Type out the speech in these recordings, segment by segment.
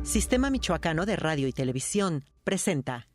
Sistema Michoacano de Radio y Televisión presenta.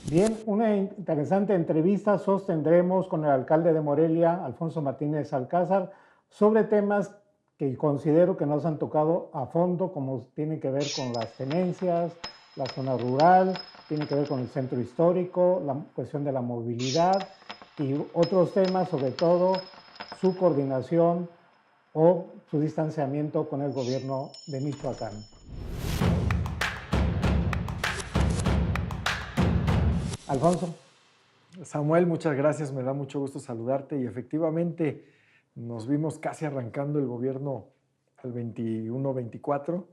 Bien, una interesante entrevista sostendremos con el alcalde de Morelia, Alfonso Martínez Alcázar, sobre temas que considero que nos han tocado a fondo, como tienen que ver con las tenencias, la zona rural, tiene que ver con el centro histórico, la cuestión de la movilidad y otros temas, sobre todo su coordinación o su distanciamiento con el gobierno de Michoacán. Alfonso. Samuel, muchas gracias, me da mucho gusto saludarte y efectivamente nos vimos casi arrancando el gobierno el 21-24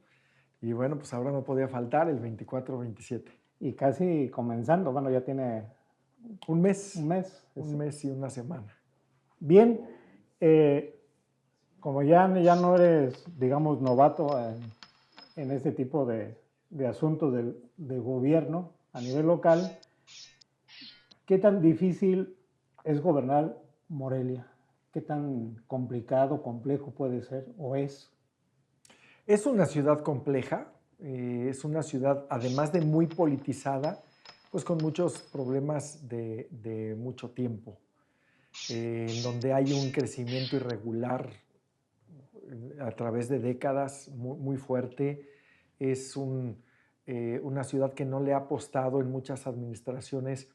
y bueno, pues ahora no podía faltar el 24-27. Y casi comenzando, bueno, ya tiene un mes. Un mes. Un mes y una semana. Bien, como ya no eres, digamos, novato en este tipo de asuntos de gobierno a nivel local, ¿qué tan difícil es gobernar Morelia? ¿Qué tan complicado, complejo puede ser o es? Es una ciudad compleja, es una ciudad, además de muy politizada, pues con muchos problemas de mucho tiempo, en donde hay un crecimiento irregular a través de décadas muy fuerte. Es una ciudad que no le ha apostado en muchas administraciones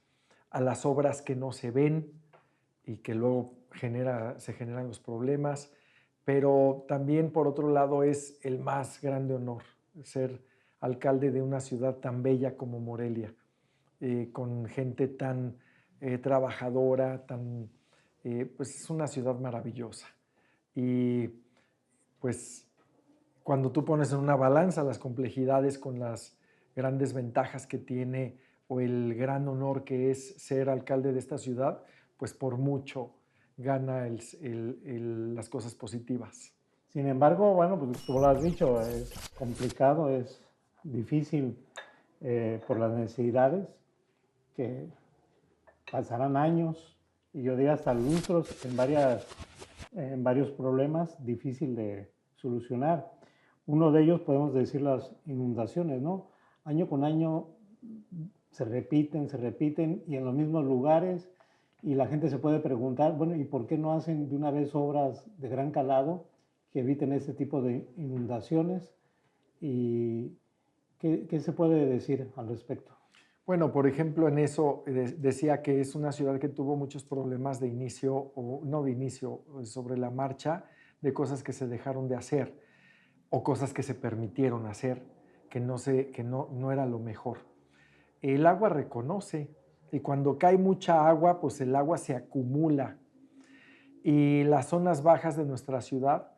a las obras que no se ven y que luego se generan los problemas, pero también por otro lado es el más grande honor ser alcalde de una ciudad tan bella como Morelia, con gente tan trabajadora, pues es una ciudad maravillosa. Y pues cuando tú pones en una balanza las complejidades con las grandes ventajas que tiene o el gran honor que es ser alcalde de esta ciudad, pues por mucho gana las cosas positivas. Sin embargo, bueno, pues tú lo has dicho, es complicado, es difícil por las necesidades, que pasarán años y yo diría hasta lustros en varios problemas difícil de solucionar. Uno de ellos podemos decir las inundaciones, ¿no? Año con año se repiten y en los mismos lugares, y la gente se puede preguntar, bueno, ¿y por qué no hacen de una vez obras de gran calado que eviten este tipo de inundaciones? ¿Y qué se puede decir al respecto? Bueno, por ejemplo, en eso decía que es una ciudad que tuvo muchos problemas de inicio, o no de inicio, sobre la marcha, de cosas que se dejaron de hacer o cosas que se permitieron hacer, que no era lo mejor. El agua reconoce, y cuando cae mucha agua, pues el agua se acumula. Y las zonas bajas de nuestra ciudad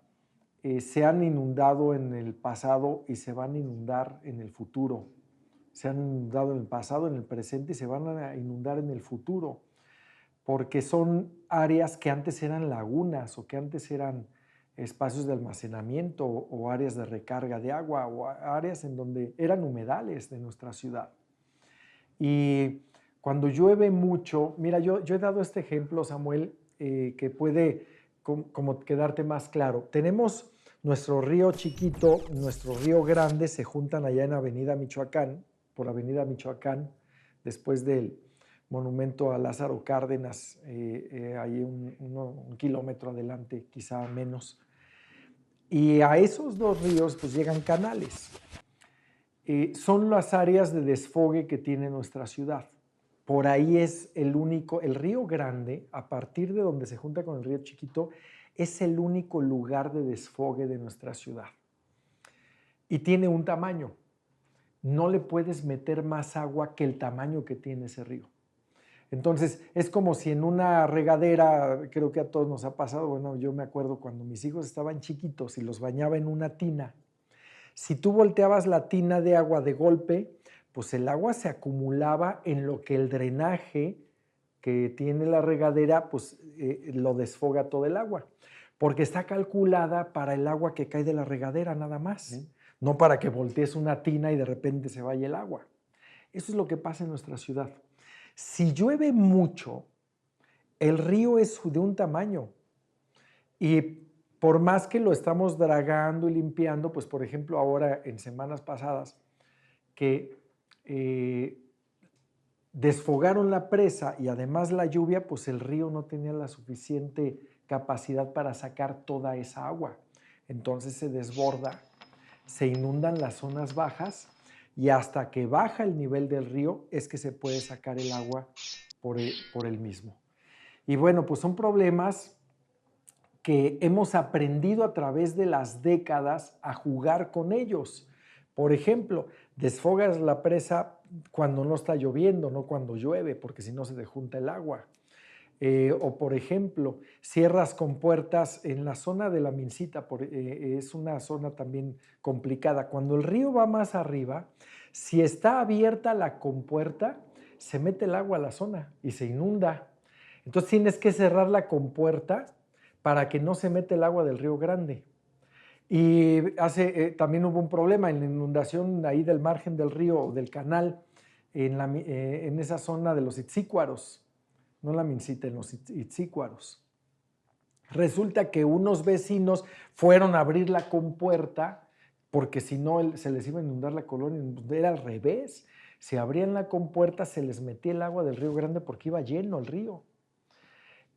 se han inundado en el pasado y se van a inundar en el futuro. Se han inundado en el pasado, en el presente y se van a inundar en el futuro, porque son áreas que antes eran lagunas o que antes eran espacios de almacenamiento o áreas de recarga de agua o áreas en donde eran humedales de nuestra ciudad. Y cuando llueve mucho, mira, yo he dado este ejemplo, Samuel, que puede como quedarte más claro. Tenemos nuestro río chiquito, nuestro río grande, se juntan allá en Avenida Michoacán, por Avenida Michoacán, después del monumento a Lázaro Cárdenas, ahí un kilómetro adelante, quizá menos. Y a esos dos ríos pues llegan canales. Son las áreas de desfogue que tiene nuestra ciudad. Por ahí es el río Grande, a partir de donde se junta con el río Chiquito, es el único lugar de desfogue de nuestra ciudad. Y tiene un tamaño. No le puedes meter más agua que el tamaño que tiene ese río. Entonces, es como si en una regadera, creo que a todos nos ha pasado, bueno, yo me acuerdo cuando mis hijos estaban chiquitos y los bañaba en una tina. Si tú volteabas la tina de agua de golpe, pues el agua se acumulaba en lo que el drenaje que tiene la regadera, pues lo desfoga todo el agua, porque está calculada para el agua que cae de la regadera nada más, no para que voltees una tina y de repente se vaya el agua. Eso es lo que pasa en nuestra ciudad. Si llueve mucho, el río es de un tamaño y por más que lo estamos dragando y limpiando, pues por ejemplo ahora en semanas pasadas que desfogaron la presa y además la lluvia, pues el río no tenía la suficiente capacidad para sacar toda esa agua. Entonces se desborda, se inundan las zonas bajas y hasta que baja el nivel del río es que se puede sacar el agua por el mismo. Y bueno, pues son problemas que hemos aprendido a través de las décadas a jugar con ellos. Por ejemplo, desfogas la presa cuando no está lloviendo, no cuando llueve, porque si no se te junta el agua. O por ejemplo, cierras compuertas en la zona de la Mincita, es una zona también complicada. Cuando el río va más arriba, si está abierta la compuerta, se mete el agua a la zona y se inunda. Entonces tienes que cerrar la compuerta para que no se mete el agua del Río Grande. Y también hubo un problema en la inundación ahí del margen del río, del canal, en esa zona de los Itzícuaros, no la Mincita, en los Itzícuaros. Resulta que unos vecinos fueron a abrir la compuerta porque si no se les iba a inundar la colonia, era al revés. Si abrían la compuerta se les metía el agua del Río Grande porque iba lleno el río.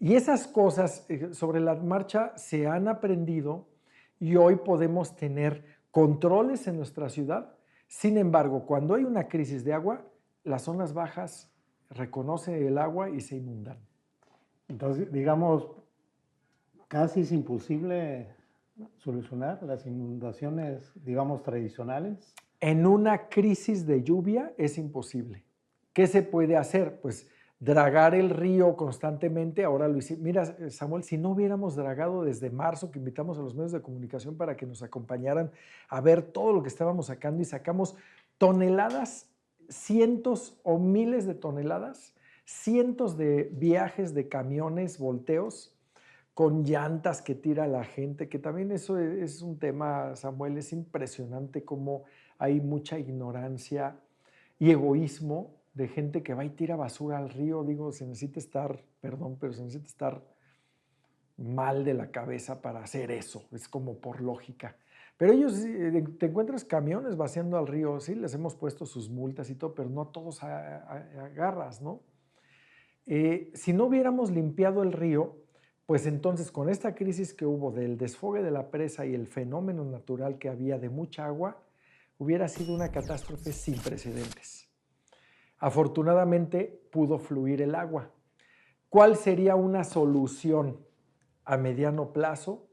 Y esas cosas sobre la marcha se han aprendido y hoy podemos tener controles en nuestra ciudad. Sin embargo, cuando hay una crisis de agua, las zonas bajas reconocen el agua y se inundan. Entonces, digamos, casi es imposible solucionar las inundaciones, digamos, tradicionales. En una crisis de lluvia es imposible. ¿Qué se puede hacer? Pues dragar el río constantemente. Ahora lo hicimos. Mira, Samuel, si no hubiéramos dragado desde marzo, que invitamos a los medios de comunicación para que nos acompañaran a ver todo lo que estábamos sacando y sacamos toneladas, cientos o miles de toneladas, cientos de viajes de camiones, volteos, con llantas que tira la gente, que también eso es un tema, Samuel, es impresionante cómo hay mucha ignorancia y egoísmo de gente que va y tira basura al río. Digo, se necesita estar, perdón, pero se necesita estar mal de la cabeza para hacer eso, es como por lógica. Pero ellos, te encuentras camiones vaciando al río, sí, les hemos puesto sus multas y todo, pero no a todos agarras, ¿no? Si no hubiéramos limpiado el río, pues entonces con esta crisis que hubo del desfogue de la presa y el fenómeno natural que había de mucha agua, hubiera sido una catástrofe sin precedentes. Afortunadamente pudo fluir el agua. ¿Cuál sería una solución a mediano plazo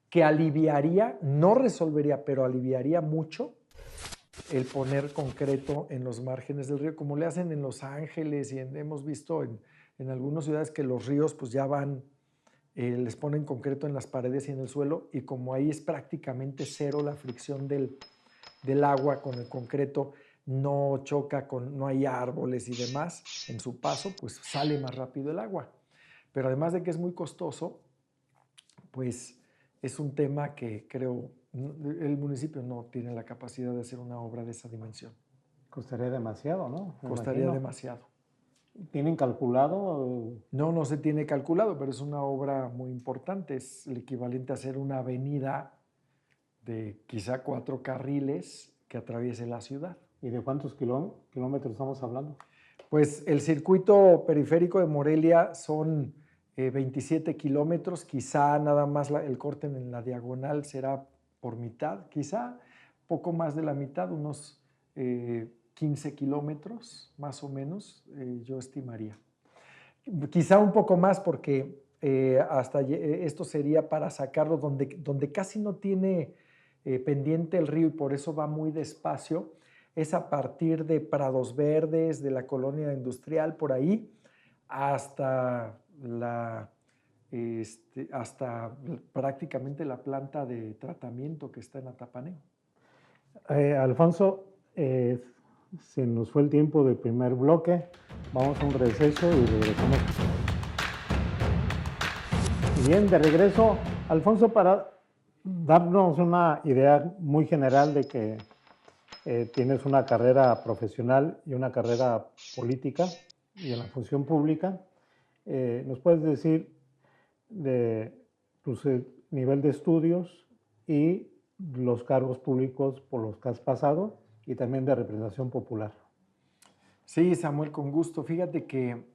que aliviaría, no resolvería, pero aliviaría mucho el poner concreto en los márgenes del río, como le hacen en Los Ángeles y hemos visto en algunas ciudades que los ríos pues ya van, les ponen concreto en las paredes y en el suelo, y como ahí es prácticamente cero la fricción del agua con el concreto, no choca, no hay árboles y demás en su paso, pues sale más rápido el agua. Pero además de que es muy costoso, pues es un tema que creo el municipio no tiene la capacidad de hacer una obra de esa dimensión. Costaría demasiado, ¿no? Costaría demasiado. ¿Tienen calculado? No se tiene calculado, pero es una obra muy importante. Es el equivalente a hacer una avenida de quizá 4 carriles que atraviese la ciudad. ¿Y de cuántos kilómetros estamos hablando? Pues el circuito periférico de Morelia son 27 kilómetros, quizá nada más el corte en la diagonal será por mitad, quizá poco más de la mitad, unos 15 kilómetros más o menos, yo estimaría. Quizá un poco más porque esto sería para sacarlo donde casi no tiene pendiente el río y por eso va muy despacio, es a partir de Prados Verdes, de la colonia industrial, por ahí, hasta hasta prácticamente la planta de tratamiento que está en Atapaneo. Alfonso, se nos fue el tiempo del primer bloque. Vamos a un receso y regresamos. Bien, de regreso, Alfonso, para darnos una idea muy general de que tienes una carrera profesional y una carrera política y en la función pública, ¿nos puedes decir de tu nivel de estudios y los cargos públicos por los que has pasado y también de representación popular? Sí, Samuel, con gusto. Fíjate que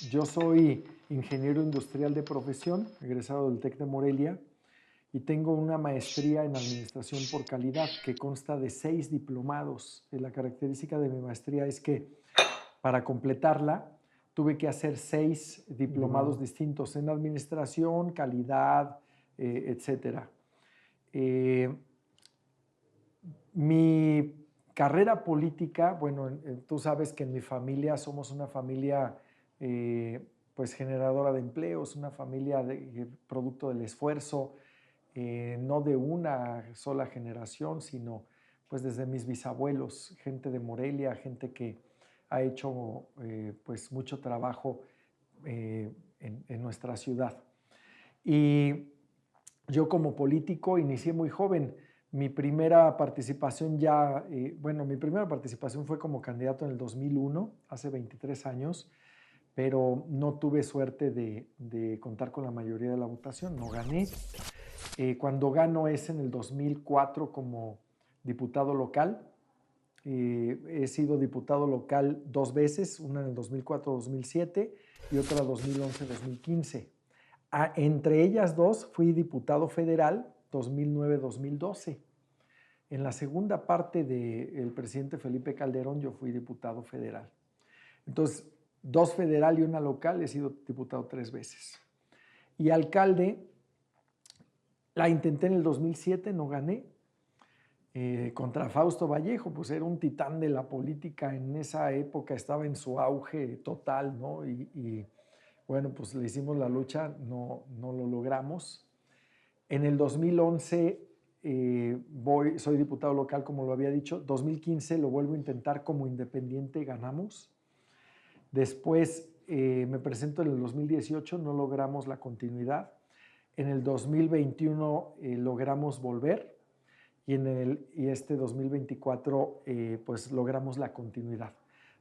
yo soy ingeniero industrial de profesión, egresado del TEC de Morelia, y tengo una maestría en Administración por Calidad que consta de 6 diplomados. La característica de mi maestría es que para completarla tuve que hacer 6 diplomados distintos en Administración, Calidad, etc. Mi carrera política, bueno, tú sabes que en mi familia somos una familia pues generadora de empleos, una familia producto del esfuerzo, no de una sola generación, sino pues desde mis bisabuelos, gente de Morelia, gente que ha hecho pues mucho trabajo en nuestra ciudad. Y yo como político inicié muy joven. Mi primera participación mi primera participación fue como candidato en el 2001, hace 23 años, pero no tuve suerte de contar con la mayoría de la votación, no gané. Cuando gano es en el 2004 como diputado local. He sido diputado local 2 veces, una en el 2004-2007 y otra 2011-2015. Entre ellas 2 fui diputado federal 2009-2012. En la segunda parte del presidente Felipe Calderón yo fui diputado federal. Entonces, 2 federal y 1 local, he sido diputado 3 veces. Y alcalde, la intenté en el 2007, no gané. Contra Fausto Vallejo, pues era un titán de la política en esa época, estaba en su auge total, ¿no? Y bueno, pues le hicimos la lucha, no lo logramos. En el 2011 soy diputado local, como lo había dicho. 2015 lo vuelvo a intentar como independiente, ganamos. Después me presento en el 2018, no logramos la continuidad. En el 2021 logramos volver y este 2024 pues logramos la continuidad.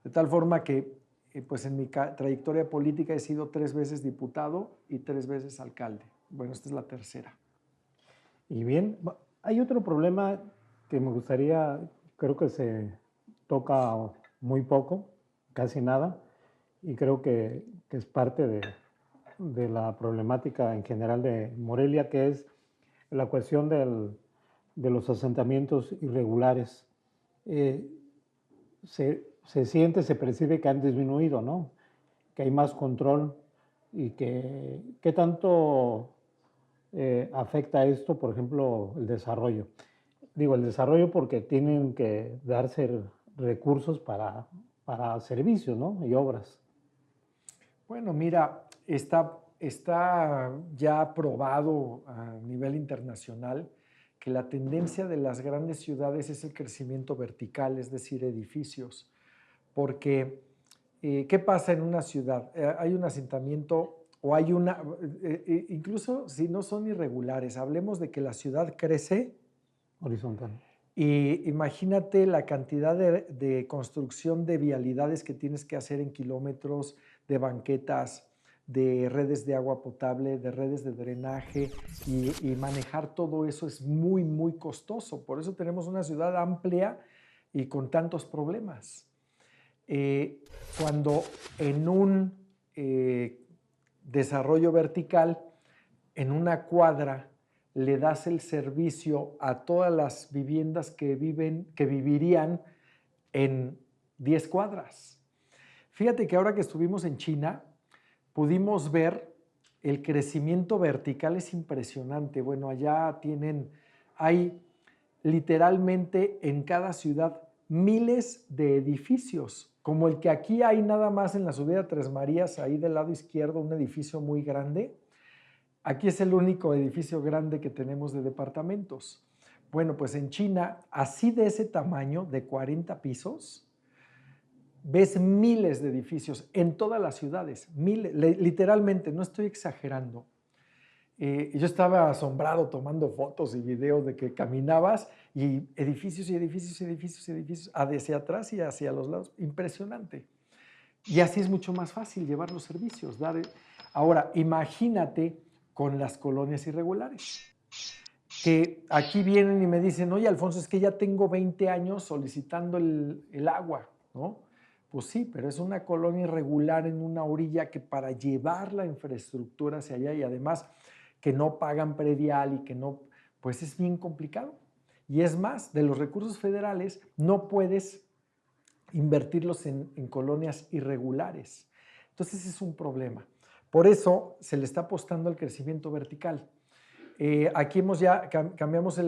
De tal forma que pues en mi trayectoria política he sido 3 veces diputado y 3 veces alcalde. Bueno, esta es la tercera. Y bien, hay otro problema que me gustaría, creo que se toca muy poco, casi nada, y creo que es parte de la problemática en general de Morelia, que es la cuestión de los asentamientos irregulares. Se siente, se percibe que han disminuido, ¿no? Que hay más control y que ¿qué tanto afecta esto, por ejemplo, el desarrollo? Digo, el desarrollo porque tienen que darse recursos para servicios, ¿no? Y obras. Bueno, mira, está ya probado a nivel internacional que la tendencia de las grandes ciudades es el crecimiento vertical, es decir, edificios. Porque, ¿qué pasa en una ciudad? Hay un asentamiento o hay incluso si no son irregulares, hablemos de que la ciudad crece horizontal. Y imagínate la cantidad de construcción de vialidades que tienes que hacer en kilómetros, de banquetas, de redes de agua potable, de redes de drenaje y manejar todo eso es muy, muy costoso. Por eso tenemos una ciudad amplia y con tantos problemas. Cuando en un desarrollo vertical, en una cuadra, le das el servicio a todas las viviendas que vivirían en 10 cuadras. Fíjate que ahora que estuvimos en China, pudimos ver el crecimiento vertical, es impresionante. Bueno, allá hay literalmente en cada ciudad miles de edificios, como el que aquí hay nada más en la subida Tres Marías, ahí del lado izquierdo, un edificio muy grande. Aquí es el único edificio grande que tenemos de departamentos. Bueno, pues en China, así de ese tamaño, de 40 pisos, ves miles de edificios en todas las ciudades, miles, literalmente, no estoy exagerando. Yo estaba asombrado tomando fotos y videos de que caminabas y edificios y edificios y edificios y edificios hacia atrás y hacia los lados. Impresionante. Y así es mucho más fácil llevar los servicios. Ahora, imagínate con las colonias irregulares, que aquí vienen y me dicen, oye, Alfonso, es que ya tengo 20 años solicitando el agua, ¿no? Pues sí, pero es una colonia irregular en una orilla que para llevar la infraestructura hacia allá y además que no pagan predial y que no, pues es bien complicado. Y es más, de los recursos federales no puedes invertirlos en colonias irregulares. Entonces es un problema. Por eso se le está apostando al crecimiento vertical. Aquí cambiamos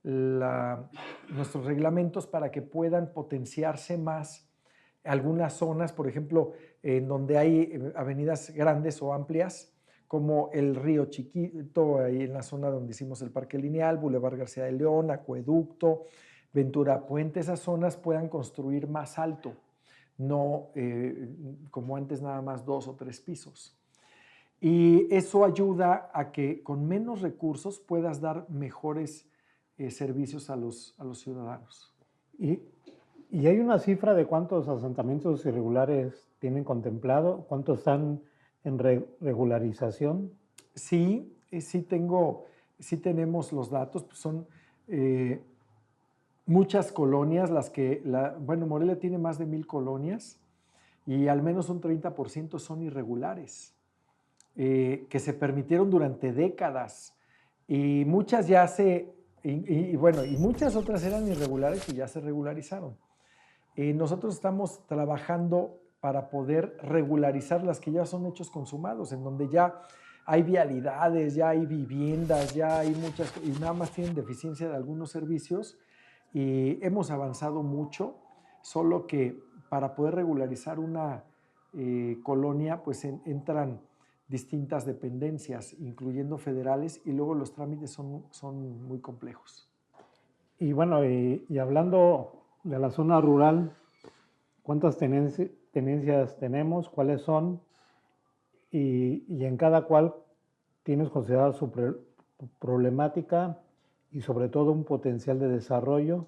nuestros reglamentos para que puedan potenciarse más algunas zonas, por ejemplo, en donde hay avenidas grandes o amplias, como el Río Chiquito, ahí en la zona donde hicimos el Parque Lineal, Boulevard García de León, Acueducto, Ventura Puente, esas zonas puedan construir más alto, no como antes nada más 2 o 3 pisos. Y eso ayuda a que con menos recursos puedas dar mejores servicios a los ciudadanos. ¿Y hay una cifra de cuántos asentamientos irregulares tienen contemplado? ¿Cuántos están en regularización? Sí, sí tenemos los datos. Pues son muchas colonias bueno, Morelia tiene más de 1,000 colonias y al menos un 30% son irregulares. Que se permitieron durante décadas y muchas y muchas otras eran irregulares y ya se regularizaron. Nosotros estamos trabajando para poder regularizar las que ya son hechos consumados, en donde ya hay vialidades, ya hay viviendas, ya hay muchas, y nada más tienen deficiencia de algunos servicios, y hemos avanzado mucho, solo que para poder regularizar una colonia, pues entran distintas dependencias, incluyendo federales, y luego los trámites son muy complejos. Y bueno, y hablando de la zona rural, ¿cuántas tenencias tenemos? ¿Cuáles son? Y en cada cual tienes considerada su problemática y sobre todo un potencial de desarrollo.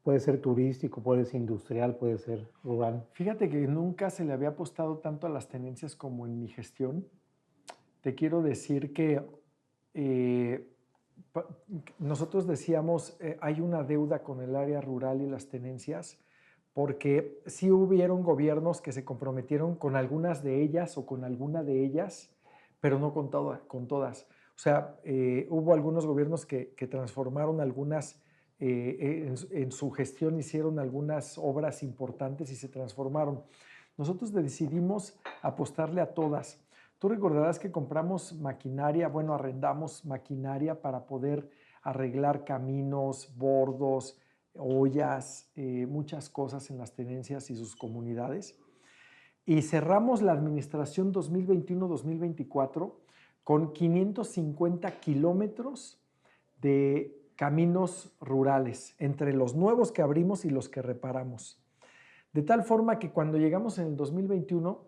Puede ser turístico, puede ser industrial, puede ser rural. Fíjate que nunca se le había apostado tanto a las tenencias como en mi gestión. Te quiero decir que nosotros decíamos, hay una deuda con el área rural y las tenencias, porque sí hubieron gobiernos que se comprometieron con algunas de ellas o con alguna de ellas, pero no con todas. O sea, hubo algunos gobiernos que transformaron algunas, en su gestión hicieron algunas obras importantes y se transformaron. Nosotros decidimos apostarle a todas. Tú recordarás que compramos maquinaria, bueno, arrendamos maquinaria para poder arreglar caminos, bordos, ollas, muchas cosas en las tenencias y sus comunidades. Y cerramos la administración 2021-2024 con 550 kilómetros de caminos rurales, entre los nuevos que abrimos y los que reparamos. De tal forma que cuando llegamos en el 2021,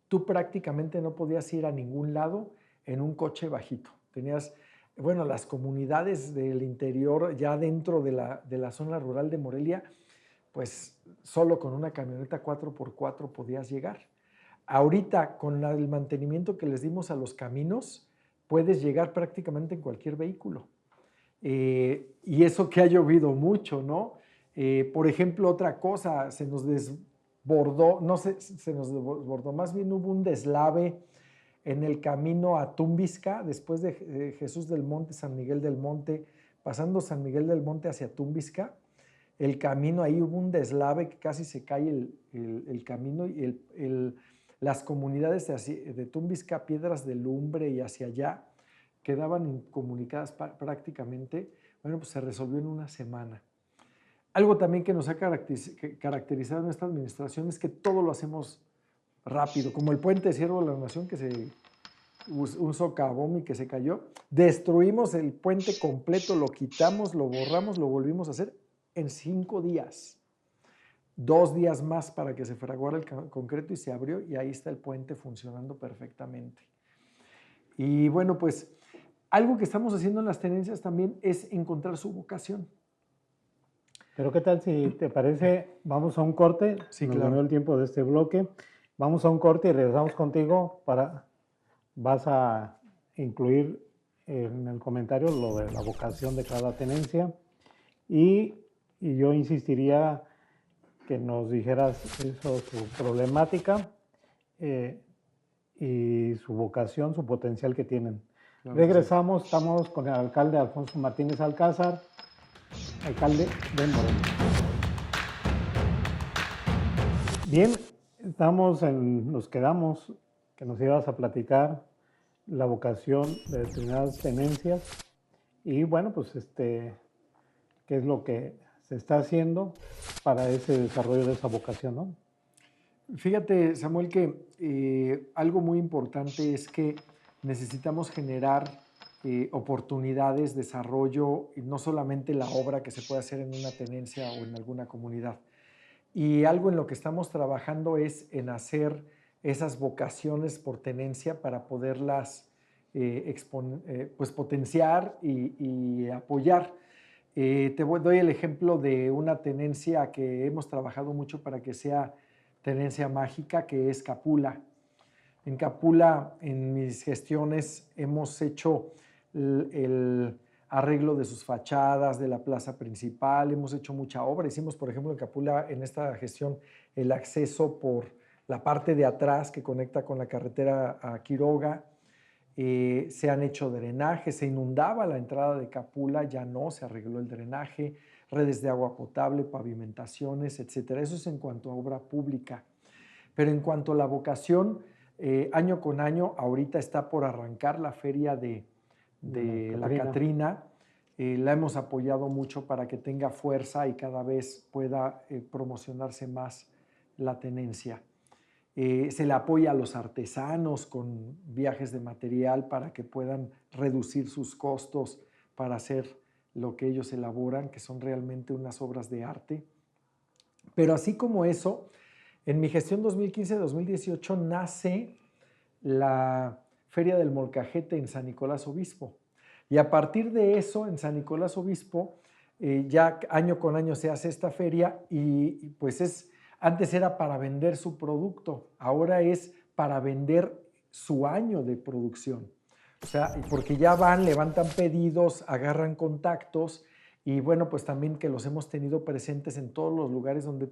tú prácticamente no podías ir a ningún lado en un coche bajito. Tenías, bueno, las comunidades del interior, ya dentro de la zona rural de Morelia, pues solo con una camioneta 4x4 podías llegar. Ahorita, con el mantenimiento que les dimos a los caminos, puedes llegar prácticamente en cualquier vehículo. Y eso que ha llovido mucho, ¿no? Por ejemplo, otra cosa, se nos desbordó, no sé, se nos desbordó, más bien hubo un deslave en el camino a Tumbisca, después de Jesús del Monte, San Miguel del Monte, pasando San Miguel del Monte hacia Tumbisca. El camino, ahí hubo un deslave que casi se cae el camino y las comunidades de Tumbisca, Piedras de Lumbre y hacia allá quedaban incomunicadas prácticamente. Bueno, pues se resolvió en una semana. Algo también que nos ha caracterizado en esta administración es que todo lo hacemos rápido, como el puente de Ciervo de la Nación, que un socavón y que se cayó. Destruimos el puente completo, lo quitamos, lo borramos, lo volvimos a hacer en 5 días. 2 días más para que se fraguara el concreto y se abrió, y ahí está el puente funcionando perfectamente. Y bueno, pues algo que estamos haciendo en las tenencias también es encontrar su vocación. Pero ¿qué tal si te parece? Vamos a un corte. Sí, Nos claro. ganó el tiempo de este bloque. Vamos a un corte y regresamos contigo vas a incluir en el comentario lo de la vocación de cada tenencia y yo insistiría que nos dijeras eso, su problemática y su vocación, su potencial que tienen. Claro. Regresamos, estamos con el alcalde Alfonso Martínez Alcázar, alcalde de Morelia. Bien, nos quedamos, que nos ibas a platicar la vocación de determinadas tenencias y bueno, pues qué es lo que se está haciendo para ese desarrollo de esa vocación, ¿no? Fíjate, Samuel, que algo muy importante es que necesitamos generar oportunidades, desarrollo, y no solamente la obra que se puede hacer en una tenencia o en alguna comunidad. Y algo en lo que estamos trabajando es en hacer esas vocaciones por tenencia para poderlas pues potenciar y apoyar. Doy el ejemplo de una tenencia que hemos trabajado mucho para que sea tenencia mágica, que es Capula. En Capula, en mis gestiones, hemos hecho el arreglo de sus fachadas, de la plaza principal, hemos hecho mucha obra. Hicimos, por ejemplo, en Capula, en esta gestión, el acceso por la parte de atrás que conecta con la carretera a Quiroga. Se han hecho drenajes, se inundaba la entrada de Capula, ya no, se arregló el drenaje, redes de agua potable, pavimentaciones, etcétera. Eso es en cuanto a obra pública. Pero en cuanto a la vocación, año con año, ahorita está por arrancar la feria de la Catrina. La hemos apoyado mucho para que tenga fuerza y cada vez pueda promocionarse más la tenencia. Se le apoya a los artesanos con viajes de material para que puedan reducir sus costos para hacer lo que ellos elaboran, que son realmente unas obras de arte. Pero así como eso, en mi gestión 2015-2018 nace la Feria del Molcajete en San Nicolás Obispo. Y a partir de eso, en San Nicolás Obispo, ya año con año se hace esta feria y pues antes era para vender su producto, ahora es para vender su año de producción. O sea, porque ya van, levantan pedidos, agarran contactos y bueno, pues también que los hemos tenido presentes en todos los lugares donde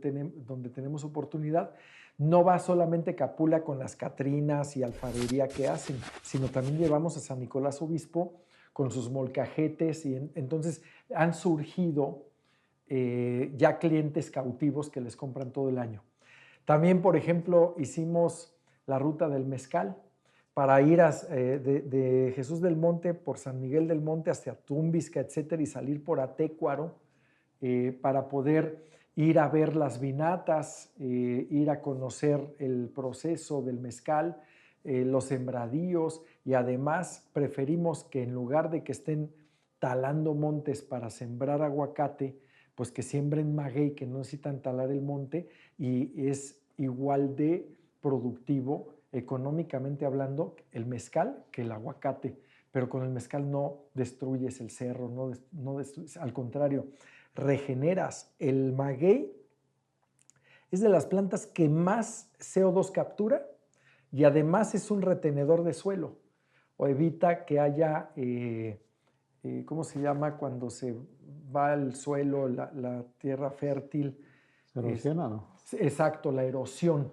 tenemos oportunidad. No va solamente Capula con las Catrinas y alfarería que hacen, sino también llevamos a San Nicolás Obispo con sus molcajetes y entonces han surgido ya clientes cautivos que les compran todo el año. También, por ejemplo, hicimos la ruta del mezcal para ir de Jesús del Monte por San Miguel del Monte hasta Tumbisca, etcétera, y salir por Atécuaro para poder ir a ver las vinatas, ir a conocer el proceso del mezcal, los sembradíos, y además preferimos que en lugar de que estén talando montes para sembrar aguacate, pues que siembren maguey, que no necesitan talar el monte, y es igual de productivo económicamente hablando el mezcal que el aguacate, pero con el mezcal no destruyes el cerro, no destruyes, al contrario, regeneras. El maguey es de las plantas que más CO2 captura y además es un retenedor de suelo o evita que haya, ¿cómo se llama? Cuando se va al suelo, la tierra fértil. ¿Se erosiona, no? Exacto, la erosión.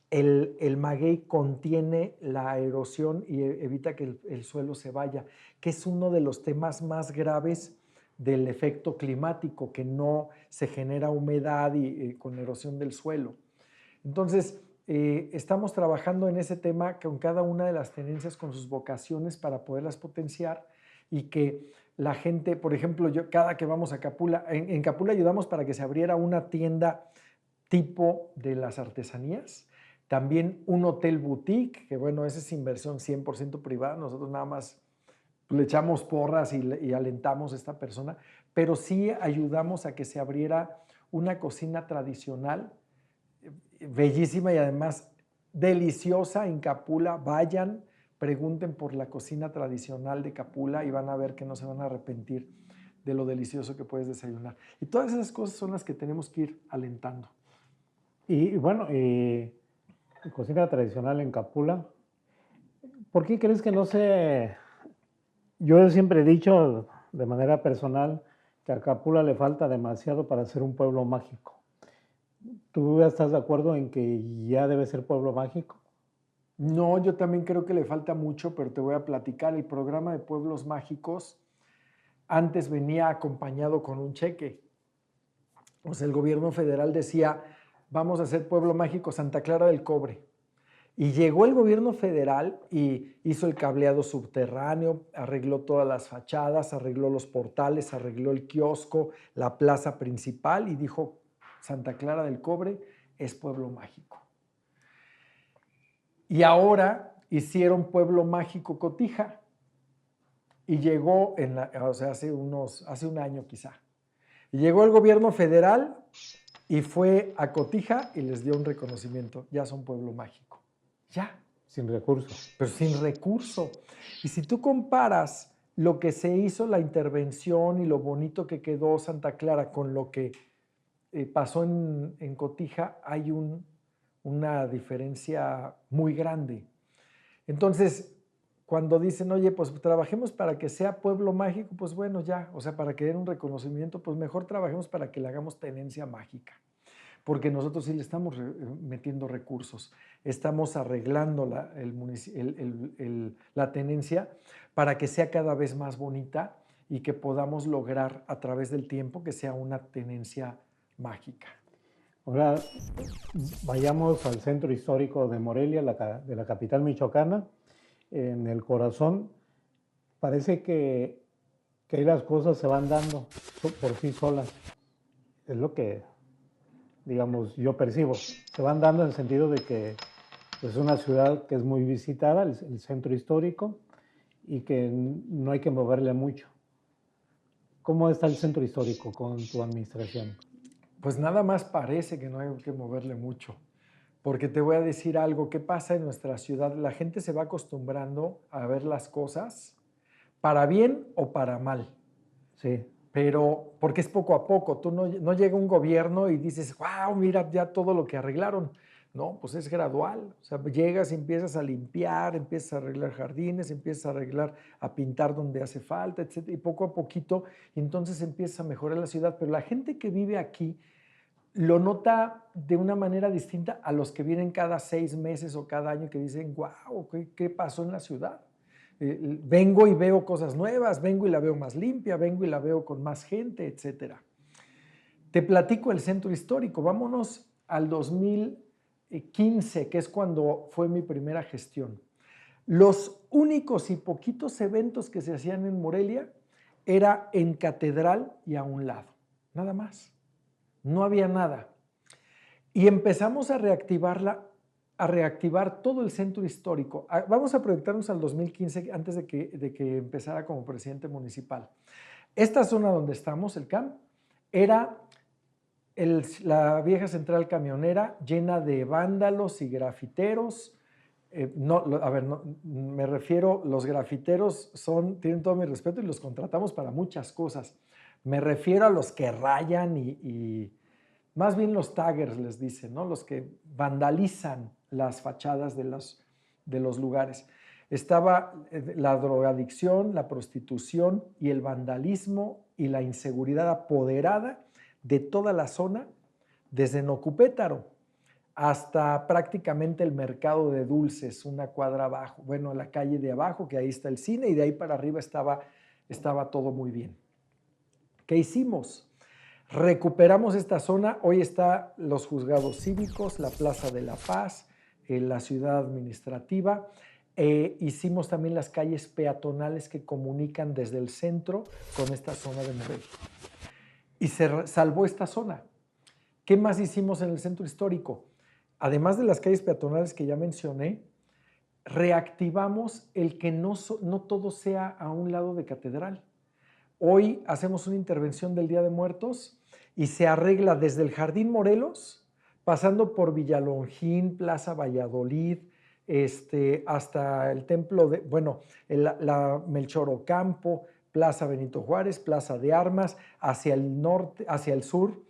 El maguey contiene la erosión y evita que el suelo se vaya, que es uno de los temas más graves del efecto climático, que no se genera humedad y con erosión del suelo. Entonces, estamos trabajando en ese tema con cada una de las tenencias con sus vocaciones para poderlas potenciar y que la gente, por ejemplo, yo cada que vamos a Capula, en Capula ayudamos para que se abriera una tienda tipo de las artesanías, también un hotel boutique, que bueno, esa es inversión 100% privada, nosotros nada más le echamos porras y alentamos a esta persona, pero sí ayudamos a que se abriera una cocina tradicional, bellísima y además deliciosa en Capula. Vayan, pregunten por la cocina tradicional de Capula y van a ver que no se van a arrepentir de lo delicioso que puedes desayunar. Y todas esas cosas son las que tenemos que ir alentando. Y bueno, cocina tradicional en Capula, ¿por qué crees que no se...? Yo siempre he dicho de manera personal que a Capula le falta demasiado para ser un pueblo mágico. ¿Tú estás de acuerdo en que ya debe ser pueblo mágico? No, yo también creo que le falta mucho, pero te voy a platicar. El programa de Pueblos Mágicos antes venía acompañado con un cheque. O sea, el gobierno federal decía, vamos a hacer Pueblo Mágico Santa Clara del Cobre. Y llegó el gobierno federal y hizo el cableado subterráneo, arregló todas las fachadas, arregló los portales, arregló el kiosco, la plaza principal y dijo, Santa Clara del Cobre es pueblo mágico. Y ahora hicieron Pueblo Mágico Cotija y llegó, hace un año quizá, y llegó el gobierno federal y fue a Cotija y les dio un reconocimiento, ya son pueblo mágico. Ya. Sin recursos. Pero sin recurso. Y si tú comparas lo que se hizo, la intervención y lo bonito que quedó Santa Clara con lo que pasó en Cotija, hay una diferencia muy grande. Entonces, cuando dicen, oye, pues trabajemos para que sea pueblo mágico, pues bueno, ya, o sea, para que den un reconocimiento, pues mejor trabajemos para que le hagamos tenencia mágica. Porque nosotros sí le estamos metiendo recursos, estamos arreglando la tenencia para que sea cada vez más bonita y que podamos lograr a través del tiempo que sea una tenencia mágica. Ahora, vayamos al centro histórico de Morelia, de la capital michoacana, en el corazón. Parece que ahí las cosas se van dando por sí solas. Es lo que, digamos, yo percibo. Se van dando en el sentido de que es una ciudad que es muy visitada, el centro histórico, y que no hay que moverle mucho. ¿Cómo está el centro histórico con tu administración? Pues nada más parece que no hay que moverle mucho, porque te voy a decir algo. ¿Qué pasa en nuestra ciudad? La gente se va acostumbrando a ver las cosas para bien o para mal. Sí. Pero porque es poco a poco. Tú no llega un gobierno y dices, wow, mira ya todo lo que arreglaron. No, pues es gradual. O sea, llegas y empiezas a limpiar, empiezas a arreglar jardines, empiezas a arreglar, a pintar donde hace falta, etc. Y poco a poquito, entonces empieza a mejorar la ciudad. Pero la gente que vive aquí lo nota de una manera distinta a los que vienen cada 6 meses o cada año que dicen, wow, ¿qué pasó en la ciudad? Vengo y veo cosas nuevas, vengo y la veo más limpia, vengo y la veo con más gente, etc. Te platico el centro histórico. Vámonos al 2015, que es cuando fue mi primera gestión. Los únicos y poquitos eventos que se hacían en Morelia era en Catedral y a un lado, nada más. No había nada. Y empezamos a reactivar todo el centro histórico. Vamos a proyectarnos al 2015, antes de que empezara como presidente municipal. Esta zona donde estamos, el CAM, era la vieja central camionera llena de vándalos y grafiteros. Me refiero, los grafiteros tienen todo mi respeto y los contratamos para muchas cosas. Me refiero a los que rayan y más bien los taggers les dicen, ¿no? Los que vandalizan las fachadas de los lugares. Estaba la drogadicción, la prostitución y el vandalismo y la inseguridad apoderada de toda la zona, desde Nocupétaro hasta prácticamente el mercado de dulces, una cuadra abajo, bueno, la calle de abajo, que ahí está el cine, y de ahí para arriba estaba todo muy bien. ¿Qué hicimos? Recuperamos esta zona. Hoy están los juzgados cívicos, la Plaza de la Paz, la ciudad administrativa. hicimos también las calles peatonales que comunican desde el centro con esta zona de Morelia. Y se salvó esta zona. ¿Qué más hicimos en el centro histórico? Además de las calles peatonales que ya mencioné, reactivamos el que no todo sea a un lado de Catedral. Hoy hacemos una intervención del Día de Muertos y se arregla desde el Jardín Morelos, pasando por Villalongín, Plaza Valladolid, hasta el templo de, la Melchor Ocampo, Plaza Benito Juárez, Plaza de Armas, hacia el norte, hacia el sur,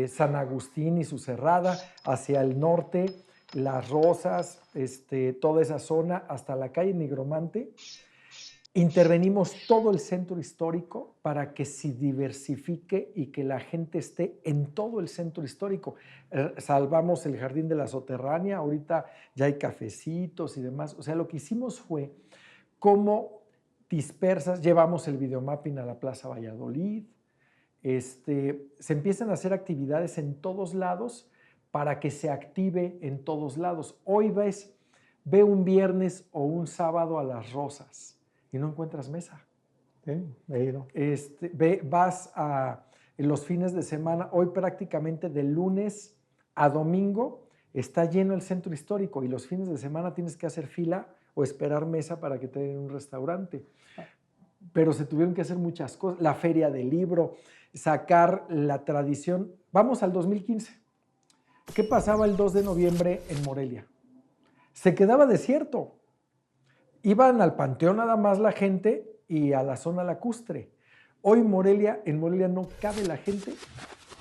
San Agustín y su cerrada, hacia el norte, Las Rosas, toda esa zona, hasta la calle Nigromante. Intervenimos todo el centro histórico para que se diversifique y que la gente esté en todo el centro histórico. Salvamos el Jardín de la Soterránea, ahorita ya hay cafecitos y demás. O sea, lo que hicimos fue cómo dispersas, llevamos el videomapping a la Plaza Valladolid, se empiezan a hacer actividades en todos lados para que se active en todos lados. Hoy ve un viernes o un sábado a Las Rosas y no encuentras mesa. Sí, he ido. Vas en los fines de semana, hoy prácticamente de lunes a domingo está lleno el centro histórico y los fines de semana tienes que hacer fila o esperar mesa para que te den un restaurante. Pero se tuvieron que hacer muchas cosas, la feria del libro, sacar la tradición. Vamos al 2015. ¿Qué pasaba el 2 de noviembre en Morelia? Se quedaba desierto. Iban al panteón nada más la gente y a la zona lacustre. Hoy en Morelia no cabe la gente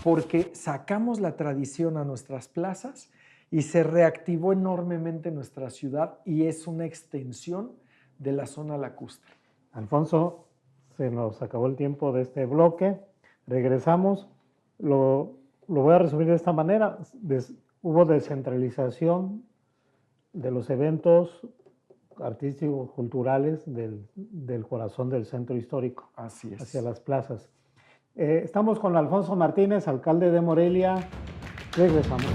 porque sacamos la tradición a nuestras plazas y se reactivó enormemente nuestra ciudad y es una extensión de la zona lacustre. Alfonso, se nos acabó el tiempo de este bloque. Regresamos. Lo voy a resumir de esta manera. Hubo descentralización de los eventos artísticos, culturales del corazón del centro histórico. Así es. Hacia las plazas. Estamos con Alfonso Martínez, alcalde de Morelia. Regresamos.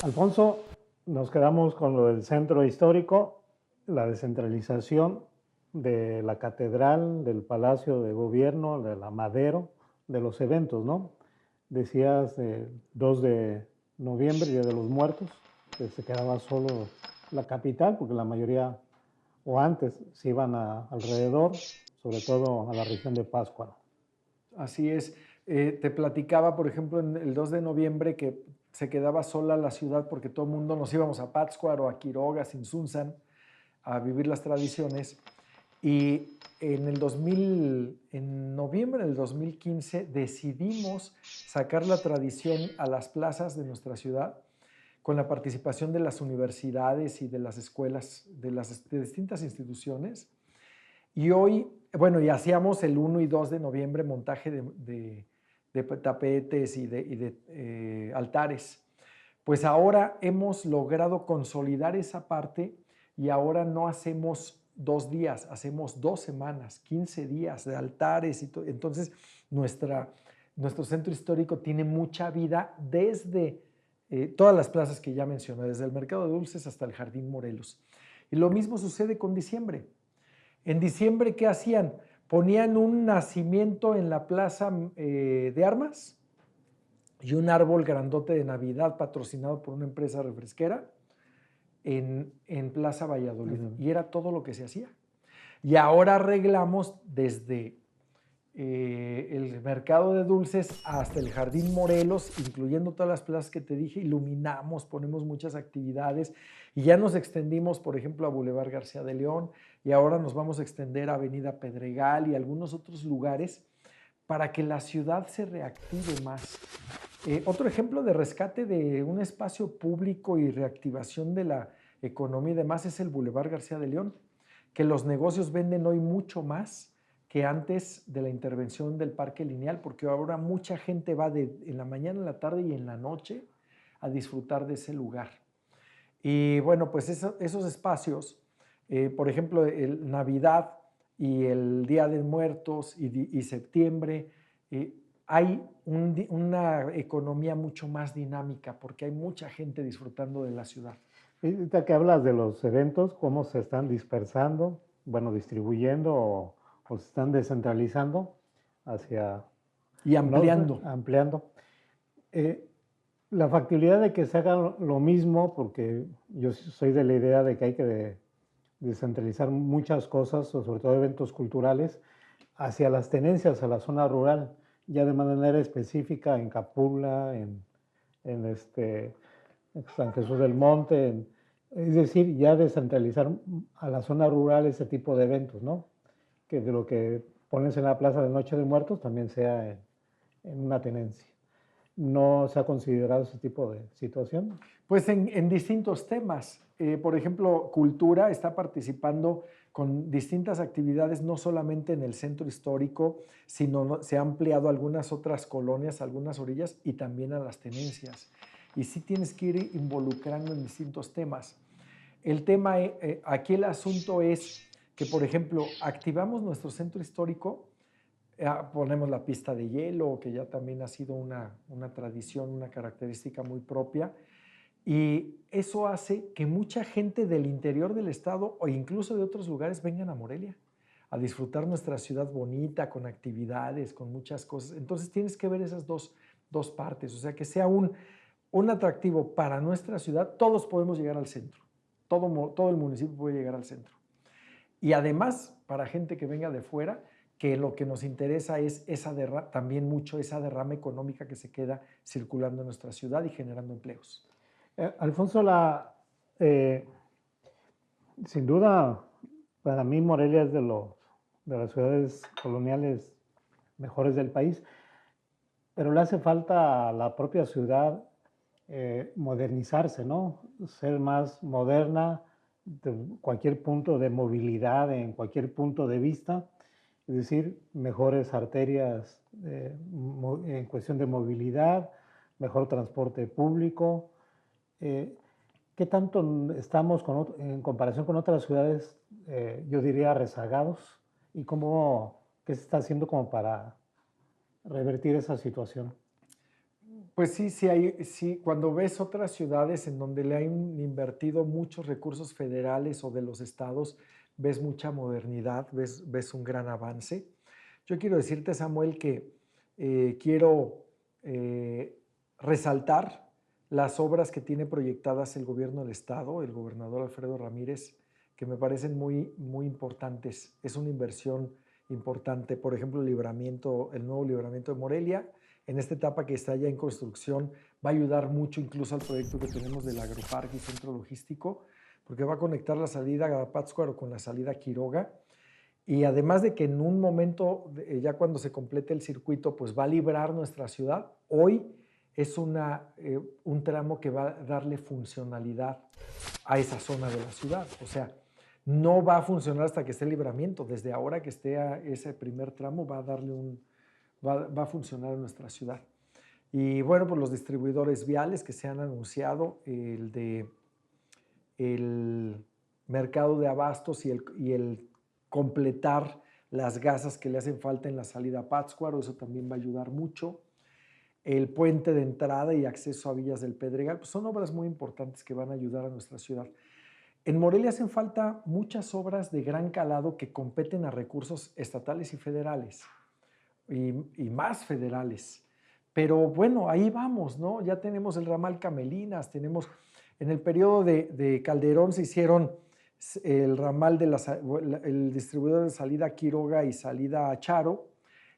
Alfonso, nos quedamos con lo del centro histórico, la descentralización de la catedral, del Palacio de Gobierno, de la Madero, de los eventos, ¿no? Decías 2 de noviembre, Día de los Muertos, que se quedaba solo la capital, porque la mayoría, o antes, se iban alrededor, sobre todo a la región de Pátzcuaro. Así es. Te platicaba, por ejemplo, en el 2 de noviembre que se quedaba sola la ciudad porque todo el mundo nos íbamos a Pátzcuaro, a Quiroga, a Sinsunzan, a vivir las tradiciones. Y en noviembre del 2015 decidimos sacar la tradición a las plazas de nuestra ciudad con la participación de las universidades y de las escuelas, de distintas instituciones. Y hoy, y hacíamos el 1 y 2 de noviembre montaje de tapetes y de altares. Pues ahora hemos logrado consolidar esa parte y ahora no hacemos 2 días, hacemos 2 semanas, 15 días de altares. Entonces, nuestro centro histórico tiene mucha vida desde todas las plazas que ya mencioné, desde el Mercado de Dulces hasta el Jardín Morelos. Y lo mismo sucede con diciembre. En diciembre, ¿qué hacían? Ponían un nacimiento en la Plaza de Armas y un árbol grandote de Navidad patrocinado por una empresa refresquera en Plaza Valladolid. Y era todo lo que se hacía. Y ahora arreglamos desde el Mercado de Dulces hasta el Jardín Morelos, incluyendo todas las plazas que te dije, iluminamos, ponemos muchas actividades y ya nos extendimos, por ejemplo, a Boulevard García de León y ahora nos vamos a extender a Avenida Pedregal y algunos otros lugares para que la ciudad se reactive más. Otro ejemplo de rescate de un espacio público y reactivación de la economía y demás es el Boulevard García de León, que los negocios venden hoy mucho más que antes de la intervención del parque lineal, porque ahora mucha gente va en la mañana, en la tarde y en la noche a disfrutar de ese lugar. Y bueno, pues esos espacios, por ejemplo, el Navidad y el Día de Muertos y septiembre, hay una economía mucho más dinámica porque hay mucha gente disfrutando de la ciudad. Y ahorita que hablas de los eventos, cómo se están dispersando, bueno, distribuyendo o se están descentralizando hacia, Y no, ampliando. ampliando. Eh, la factibilidad de que se haga lo mismo, porque yo soy de la idea de que hay que descentralizar muchas cosas, sobre todo eventos culturales, hacia las tenencias, a la zona rural, ya de manera específica en Capula, en San Jesús del Monte, es decir, ya descentralizar a la zona rural ese tipo de eventos, ¿no? Que de lo que pones en la Plaza de Noche de Muertos también sea en una tenencia. ¿No se ha considerado ese tipo de situación? Pues en distintos temas. Por ejemplo, Cultura está participando con distintas actividades, no solamente en el centro histórico, sino se ha ampliado a algunas otras colonias, a algunas orillas y también a las tenencias. Y sí tienes que ir involucrando en distintos temas. El tema, aquí el asunto es que, por ejemplo, activamos nuestro centro histórico, ponemos la pista de hielo, que ya también ha sido una tradición, una característica muy propia, y eso hace que mucha gente del interior del estado o incluso de otros lugares vengan a Morelia a disfrutar nuestra ciudad bonita, con actividades, con muchas cosas. Entonces tienes que ver esas dos partes, o sea, que sea un atractivo para nuestra ciudad. Todos podemos llegar al centro, todo el municipio puede llegar al centro. Y además, para gente que venga de fuera, que lo que nos interesa es también mucho esa derrama económica que se queda circulando en nuestra ciudad y generando empleos. Alfonso, sin duda, para mí Morelia es de las ciudades coloniales mejores del país, pero le hace falta a la propia ciudad modernizarse, ¿no? Ser más moderna de cualquier punto de movilidad, en cualquier punto de vista, es decir, mejores arterias en cuestión de movilidad, mejor transporte público. Eh, ¿Qué tanto estamos en comparación con otras ciudades, yo diría, rezagados? ¿Y qué se está haciendo como para revertir esa situación? Pues sí, sí, cuando ves otras ciudades en donde le han invertido muchos recursos federales o de los estados, ves mucha modernidad, ves un gran avance. Yo quiero decirte, Samuel, que quiero resaltar las obras que tiene proyectadas el gobierno del estado, el gobernador Alfredo Ramírez, que me parecen muy, muy importantes. Es una inversión importante. Por ejemplo, el nuevo libramiento de Morelia, en esta etapa que está ya en construcción, va a ayudar mucho incluso al proyecto que tenemos del agroparque y centro logístico, porque va a conectar la salida a Pátzcuaro con la salida a Quiroga. Y además de que en un momento, ya cuando se complete el circuito, pues va a librar nuestra ciudad. Hoy es un tramo que va a darle funcionalidad a esa zona de la ciudad. O sea, no va a funcionar hasta que esté el libramiento. Desde ahora que esté ese primer tramo va a funcionar en nuestra ciudad. Y bueno, pues los distribuidores viales que se han anunciado, el mercado de abastos y el completar las gasas que le hacen falta en la salida a Pátzcuaro, eso también va a ayudar mucho. El puente de entrada y acceso a Villas del Pedregal, pues son obras muy importantes que van a ayudar a nuestra ciudad. En Morelia hacen falta muchas obras de gran calado que competen a recursos estatales y federales, y más federales. Pero bueno, ahí vamos, ¿no? Ya tenemos el ramal Camelinas, en el periodo de Calderón se hicieron el ramal el distribuidor de salida a Quiroga y salida a Charo,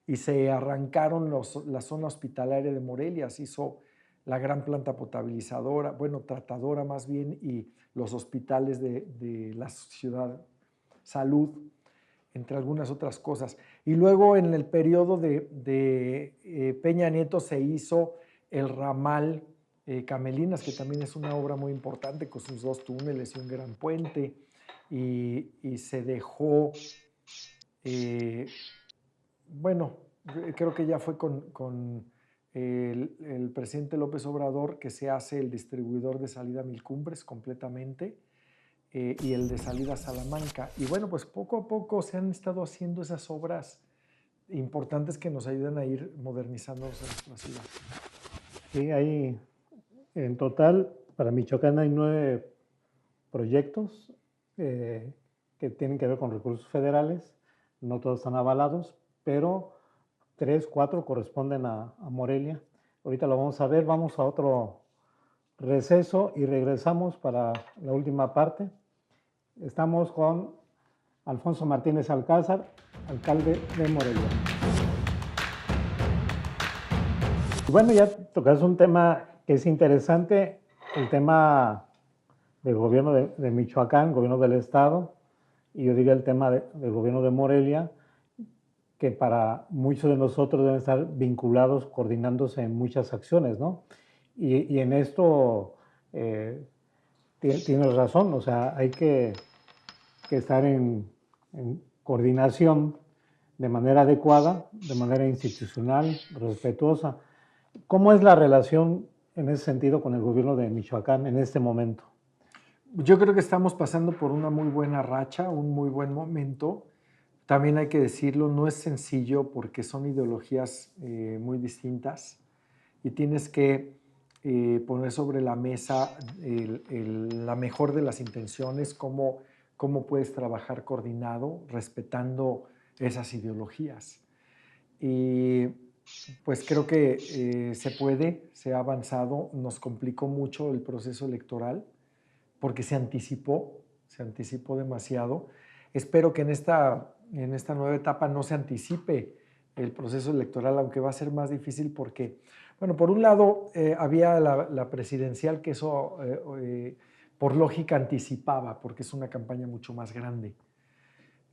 y se arrancaron la zona hospitalaria de Morelia, se hizo la gran planta potabilizadora, bueno, tratadora más bien, y los hospitales de la ciudad, salud, entre algunas otras cosas. Y luego en el periodo de Peña Nieto se hizo el ramal Camelinas, que también es una obra muy importante, con sus 2 túneles y un gran puente, y se dejó, bueno, creo que ya fue con el presidente López Obrador que se hace el distribuidor de salida a Mil Cumbres completamente, y el de salida a Salamanca. Y bueno, pues poco a poco se han estado haciendo esas obras importantes que nos ayudan a ir modernizándonos en nuestra ciudad. Sí, en total, para Michoacán hay 9 proyectos que tienen que ver con recursos federales, no todos están avalados, pero 3, 4 corresponden a Morelia. Ahorita lo vamos a ver, vamos a otro receso y regresamos para la última parte. Estamos con Alfonso Martínez Alcázar, alcalde de Morelia. Y bueno, ya tocas un tema que es interesante, el tema del gobierno de Michoacán, gobierno del estado, y yo diría el tema del gobierno de Morelia, que para muchos de nosotros deben estar vinculados, coordinándose en muchas acciones, ¿no? Y en esto tienes razón, o sea, hay que estar en coordinación de manera adecuada, de manera institucional, respetuosa. ¿Cómo es la relación en ese sentido con el gobierno de Michoacán en este momento? Yo creo que estamos pasando por una muy buena racha, un muy buen momento. También hay que decirlo, no es sencillo porque son ideologías muy distintas y tienes que poner sobre la mesa la mejor de las intenciones, cómo puedes trabajar coordinado, respetando esas ideologías. Y pues creo que se puede, se ha avanzado, nos complicó mucho el proceso electoral porque se anticipó demasiado. Espero que en esta nueva etapa no se anticipe el proceso electoral, aunque va a ser más difícil porque, bueno, por un lado había la presidencial que eso por lógica anticipaba, porque es una campaña mucho más grande,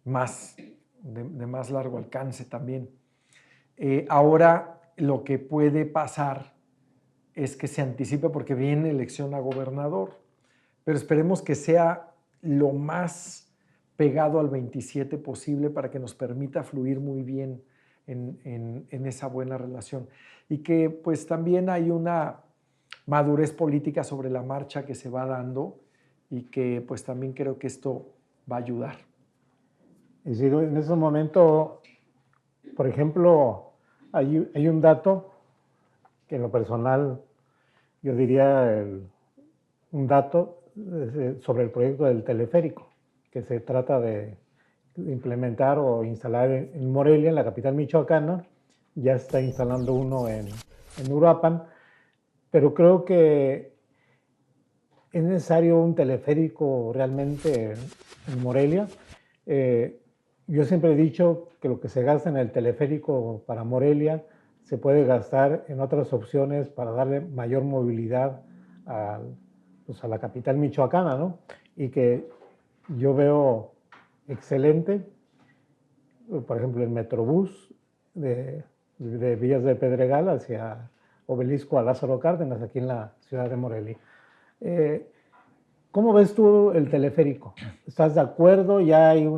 de más largo alcance también. Ahora lo que puede pasar es que se anticipe porque viene elección a gobernador, pero esperemos que sea lo más pegado al 27 posible para que nos permita fluir muy bien en esa buena relación. Y que pues también hay una madurez política sobre la marcha que se va dando y que pues también creo que esto va a ayudar. Isidro, en ese momento, por ejemplo, hay un dato que en lo personal yo diría un dato sobre el proyecto del teleférico, que se trata de implementar o instalar en Morelia, en la capital michoacana. Ya está instalando uno en Uruapan, pero creo que es necesario un teleférico realmente en Morelia. Yo siempre he dicho que lo que se gasta en el teleférico para Morelia se puede gastar en otras opciones para darle mayor movilidad pues a la capital michoacana, ¿no? Y que yo veo excelente, por ejemplo, el Metrobús de Villas de Pedregal hacia Obelisco a Lázaro Cárdenas, aquí en la ciudad de Morelia. ¿Cómo ves tú el teleférico? ¿Estás de acuerdo? ¿Ya hay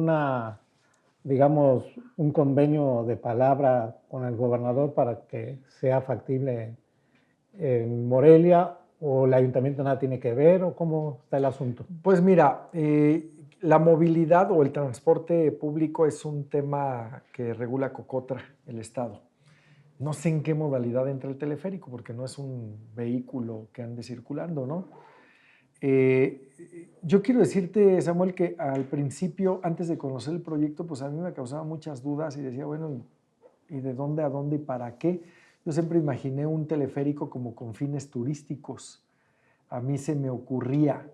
digamos, un convenio de palabra con el gobernador para que sea factible en Morelia? ¿O el ayuntamiento nada tiene que ver? ¿O cómo está el asunto? Pues mira, la movilidad o el transporte público es un tema que regula Cocotra, el Estado. No sé en qué modalidad entra el teleférico, porque no es un vehículo que ande circulando, ¿no? Yo quiero decirte, Samuel, que al principio, antes de conocer el proyecto, pues a mí me causaba muchas dudas y decía, bueno, ¿y de dónde a dónde y para qué? Yo siempre imaginé un teleférico como con fines turísticos. A mí se me ocurría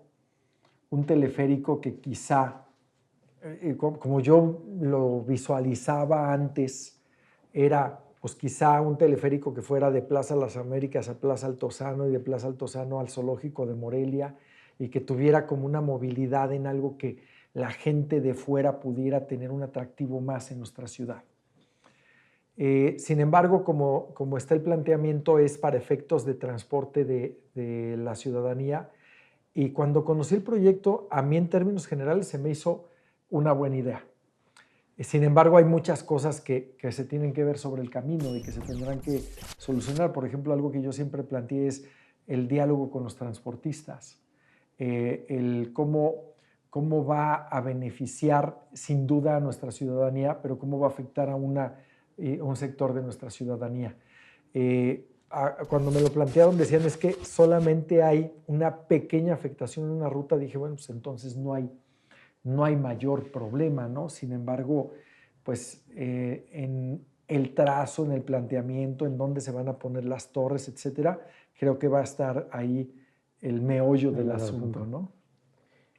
un teleférico que quizá, como yo lo visualizaba antes, era pues quizá un teleférico que fuera de Plaza Las Américas a Plaza Altozano y de Plaza Altozano al Zoológico de Morelia y que tuviera como una movilidad en algo que la gente de fuera pudiera tener un atractivo más en nuestra ciudad. Sin embargo, como está el planteamiento, es para efectos de transporte de la ciudadanía. Y cuando conocí el proyecto, a mí en términos generales se me hizo una buena idea. Sin embargo, hay muchas cosas que se tienen que ver sobre el camino y que se tendrán que solucionar. Por ejemplo, algo que yo siempre planteé es el diálogo con los transportistas, el cómo va a beneficiar sin duda a nuestra ciudadanía, pero cómo va a afectar a un sector de nuestra ciudadanía. cuando me lo plantearon decían es que solamente hay una pequeña afectación en una ruta. Dije, bueno, pues entonces no hay mayor problema, ¿no? Sin embargo, pues en el trazo, en el planteamiento, en dónde se van a poner las torres, etcétera, creo que va a estar ahí el meollo del asunto, ¿no?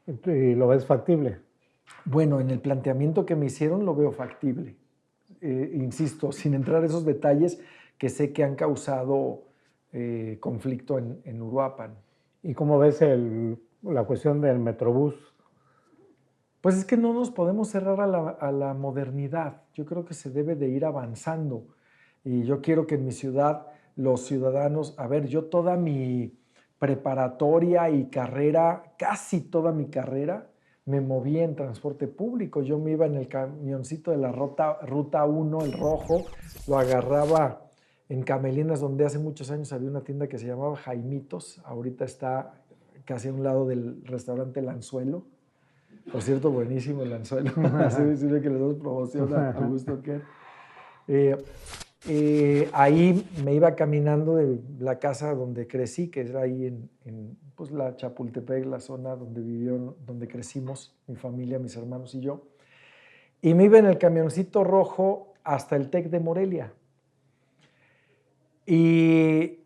¿Y lo ves factible? Bueno, en el planteamiento que me hicieron lo veo factible. Insisto, sin entrar a esos detalles que sé que han causado conflicto en Uruapan. ¿Y cómo ves la cuestión del Metrobús? Pues es que no nos podemos cerrar a la modernidad. Yo creo que se debe de ir avanzando. Y yo quiero que en mi ciudad los ciudadanos, a ver, yo toda mi preparatoria y carrera, casi toda mi carrera, me moví en transporte público. Yo me iba en el camioncito de la ruta 1, el rojo, lo agarraba en Camelinas, donde hace muchos años había una tienda que se llamaba Jaimitos. Ahorita está casi a un lado del restaurante El Anzuelo. Por cierto, buenísimo el anzuelo. Así sirve que les damos promoción a gusto. Ahí me iba caminando de la casa donde crecí, que era ahí en pues, la Chapultepec, la zona donde crecimos, mi familia, mis hermanos y yo. Y me iba en el camioncito rojo hasta el TEC de Morelia. Y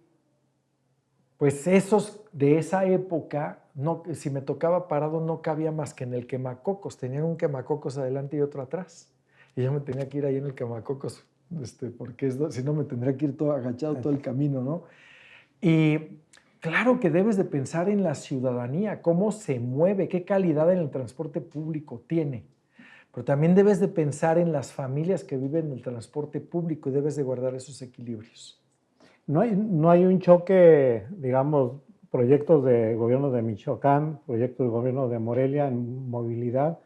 pues esos de esa época, no, si me tocaba parado no cabía más que en el quemacocos. Tenían un quemacocos adelante y otro atrás. Y yo me tenía que ir ahí en el quemacocos, porque si no me tendría que ir todo agachado todo el camino, ¿no? Y claro que debes de pensar en la ciudadanía, cómo se mueve, qué calidad en el transporte público tiene. Pero también debes de pensar en las familias que viven en el transporte público y debes de guardar esos equilibrios. No hay un choque, digamos, proyectos de gobierno de Michoacán, proyectos de gobierno de Morelia en movilidad.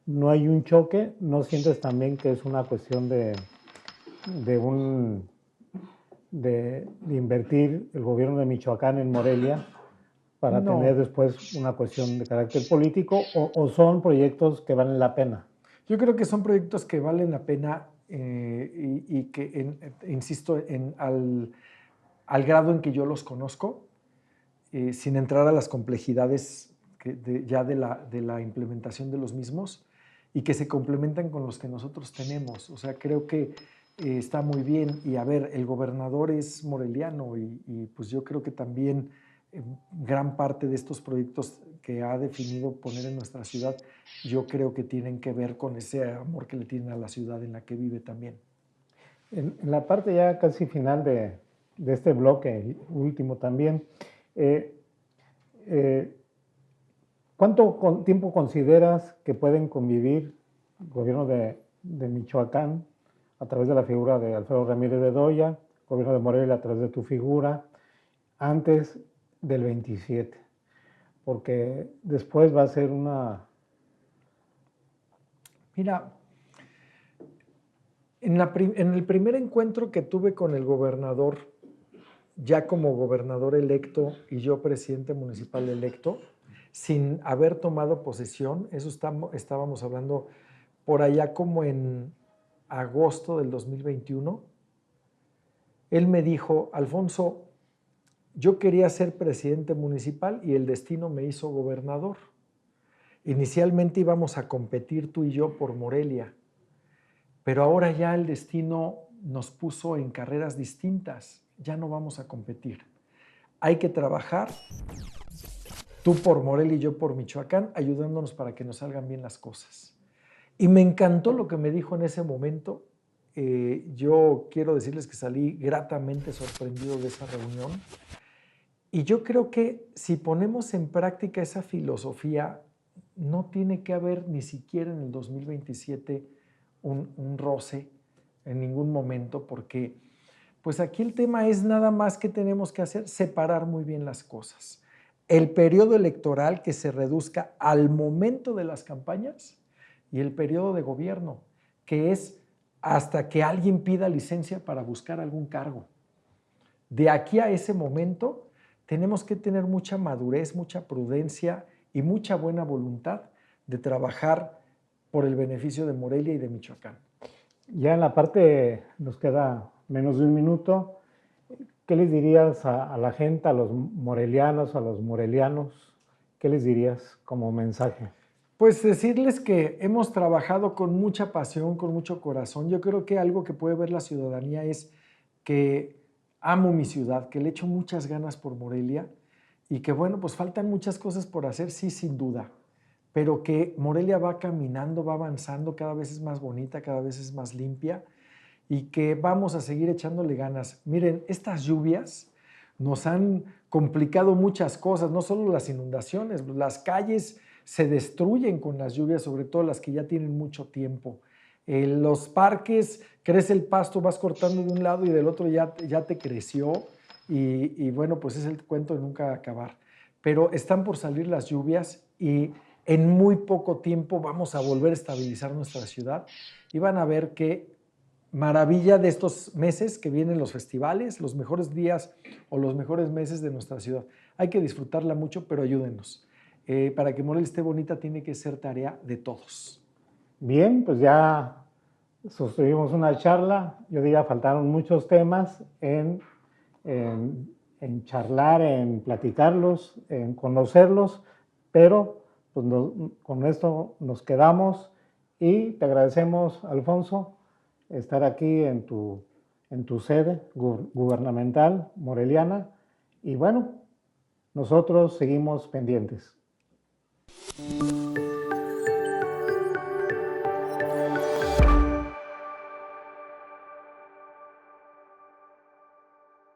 No hay un choque. ¿No sientes también que es una cuestión de invertir el gobierno de Michoacán en Morelia para tener después una cuestión de carácter político, o son proyectos que valen la pena? Yo creo que son proyectos que valen la pena y que, insisto, al grado en que yo los conozco, sin entrar a las complejidades ya de la implementación de los mismos, y que se complementan con los que nosotros tenemos. O sea, creo que está muy bien. Y a ver, el gobernador es moreliano y pues yo creo que también gran parte de estos proyectos que ha definido poner en nuestra ciudad, yo creo que tienen que ver con ese amor que le tienen a la ciudad en la que vive también. En la parte ya casi final de este bloque, último también, ¿cuánto tiempo consideras que pueden convivir el gobierno de Michoacán a través de la figura de Alfredo Ramírez Bedoya, gobierno de Morelia a través de tu figura, antes del 27? Porque después va a ser una... Mira, en el primer encuentro que tuve con el gobernador, ya como gobernador electo y yo presidente municipal electo, sin haber tomado posesión, eso estábamos hablando por allá como en agosto del 2021, él me dijo: Alfonso, yo quería ser presidente municipal y el destino me hizo gobernador. Inicialmente íbamos a competir tú y yo por Morelia, pero ahora ya el destino nos puso en carreras distintas, ya no vamos a competir. Hay que trabajar, tú por Morelia y yo por Michoacán, ayudándonos para que nos salgan bien las cosas. Y me encantó lo que me dijo en ese momento. Yo quiero decirles que salí gratamente sorprendido de esa reunión. Y yo creo que si ponemos en práctica esa filosofía, no tiene que haber ni siquiera en el 2027 un roce en ningún momento, porque pues aquí el tema es nada más que tenemos que hacer, separar muy bien las cosas. El periodo electoral que se reduzca al momento de las campañas y el periodo de gobierno, que es hasta que alguien pida licencia para buscar algún cargo. De aquí a ese momento tenemos que tener mucha madurez, mucha prudencia y mucha buena voluntad de trabajar por el beneficio de Morelia y de Michoacán. Ya en la parte, nos queda menos de un minuto. ¿qué les dirías a la gente, a los morelianos, a los morelianos? ¿Qué les dirías como mensaje? Pues decirles que hemos trabajado con mucha pasión, con mucho corazón. Yo creo que algo que puede ver la ciudadanía es que amo mi ciudad, que le echo muchas ganas por Morelia y que bueno, pues faltan muchas cosas por hacer, sí, sin duda, pero que Morelia va caminando, va avanzando, cada vez es más bonita, cada vez es más limpia y que vamos a seguir echándole ganas. Miren, estas lluvias nos han complicado muchas cosas, no solo las inundaciones, las calles se destruyen con las lluvias, sobre todo las que ya tienen mucho tiempo. Los parques, crece el pasto, vas cortando de un lado y del otro ya te creció y bueno, pues es el cuento de nunca acabar. Pero están por salir las lluvias y en muy poco tiempo vamos a volver a estabilizar nuestra ciudad y van a ver que maravilla de estos meses que vienen los festivales, los mejores días o los mejores meses de nuestra ciudad. Hay que disfrutarla mucho, pero ayúdenos. Para que Morelia esté bonita tiene que ser tarea de todos. Bien, pues ya sostuvimos una charla. Yo diría, faltaron muchos temas en charlar, en platicarlos, en conocerlos, pero pues con esto nos quedamos y te agradecemos, Alfonso, estar aquí en tu sede gubernamental moreliana y bueno, nosotros seguimos pendientes.